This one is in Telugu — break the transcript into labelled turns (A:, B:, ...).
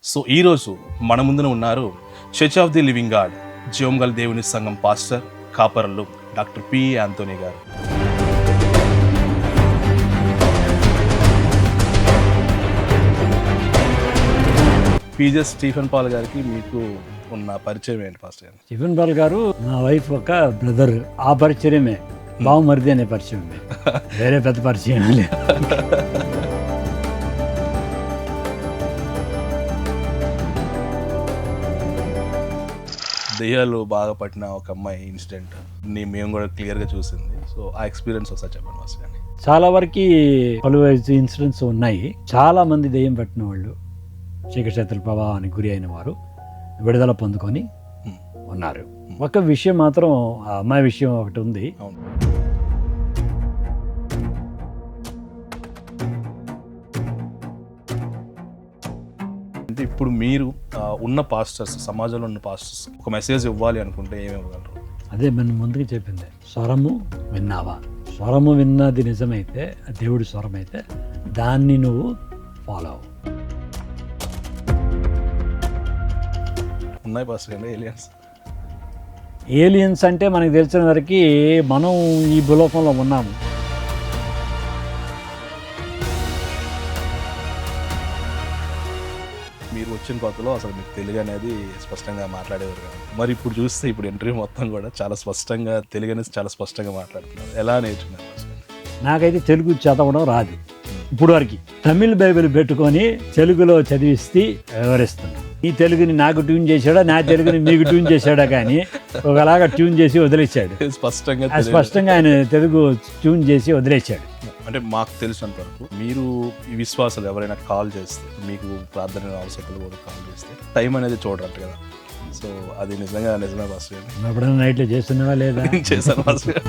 A: సో ఈరోజు మన ముందున ఉన్నారు church of the living God జీవంగల దేవుని సంఘం పాస్టర్ కాపరల్లు doctor P Anthony garu. PJ Stephen Paul గారికి మీకు ఉన్న పరిచయం ఏంటి పాస్టర్ గారు?
B: స్టీఫెన్ పాల్ గారు నా వైఫ్ ఒక బ్రదర్, ఆ పరిచయమే బావమరిది అనే పరిచయమే, వేరే పెద్ద పరిచయం లేదు.
A: దెయ్యాలు బాగా పట్టిన ఒక అమ్మాయి ఇన్సిడెంట్ మేము కూడా క్లియర్గా చూసింది. సో ఆ ఎక్స్పీరియన్స్ ఒకసారి చెప్పండి మాస్టర్ గారిని.
B: చాలా వరకు పలు ఇన్సిడెంట్స్ ఉన్నాయి. చాలా మంది దెయ్యం పట్టిన వాళ్ళు, చీకటి ప్రభావానికి గురి అయిన వారు విడుదల పొందుకొని ఉన్నారు. ఒక విషయం మాత్రం, ఆ అమ్మాయి విషయం ఒకటి ఉంది.
A: అవును. అంటే ఇప్పుడు మీరు ఉన్న పాస్టర్స్, సమాజంలో ఉన్న పాస్టర్స్ ఒక మెసేజ్ ఇవ్వాలి అనుకుంటే ఏమి ఇవ్వగలరు?
B: అదే మనం ముందుకు చెప్పింది, స్వరము విన్నావా? స్వరము విన్నది నిజమైతే, దేవుడి స్వరం అయితే దాన్ని నువ్వు ఫాలో అవ్వు.
A: ఉన్నాయి పాస్టర్ గారు ఏలియన్స్?
B: ఏలియన్స్ అంటే మనకు తెలిసిన వరకు మనం ఈ భూలోకంలో ఉన్నాము.
A: మీరు వచ్చిన కొత్తలో అసలు మీకు తెలుగు అనేది స్పష్టంగా మాట్లాడేవారు కాదు. మరి ఇప్పుడు చూస్తే ఇప్పుడు ఇంటర్వ్యూ మొత్తం కూడా చాలా స్పష్టంగా తెలుగు అనేది చాలా స్పష్టంగా మాట్లాడుతున్నారు. ఎలా నేర్చుకున్నారు పాస్టర్ గారు?
B: నాకైతే తెలుగు చదవడం రాదు ఇప్పుడు వరకు. తమిళ్ బైబిల్ పెట్టుకొని తెలుగులో చదివిస్తే వివరిస్తున్నాను. ఈ తెలుగుని నాకు ట్యూన్ చేశాడా, నా తెలుగుని మీకు ట్యూన్ చేశాడా, కానీ ఒకలాగా ట్యూన్ చేసి వదిలేశాడు. స్పష్టంగా ఆయన తెలుగు ట్యూన్ చేసి వదిలేశాడు.
A: అంటే మాకు తెలిసినంత వరకు మీరు ఈ విశ్వాసాలు ఎవరైనా కాల్ చేస్తే, మీకు ప్రార్థన అవసరాలు కూడా కాల్ చేస్తే టైం అనేది చూడరంట కదా. సో అది నిజమే పాస్టర్ గారు?
B: ఎప్పుడైనా నైట్లో చేస్తున్నావా లేదా?
A: చేశాను పాస్టర్ గారు.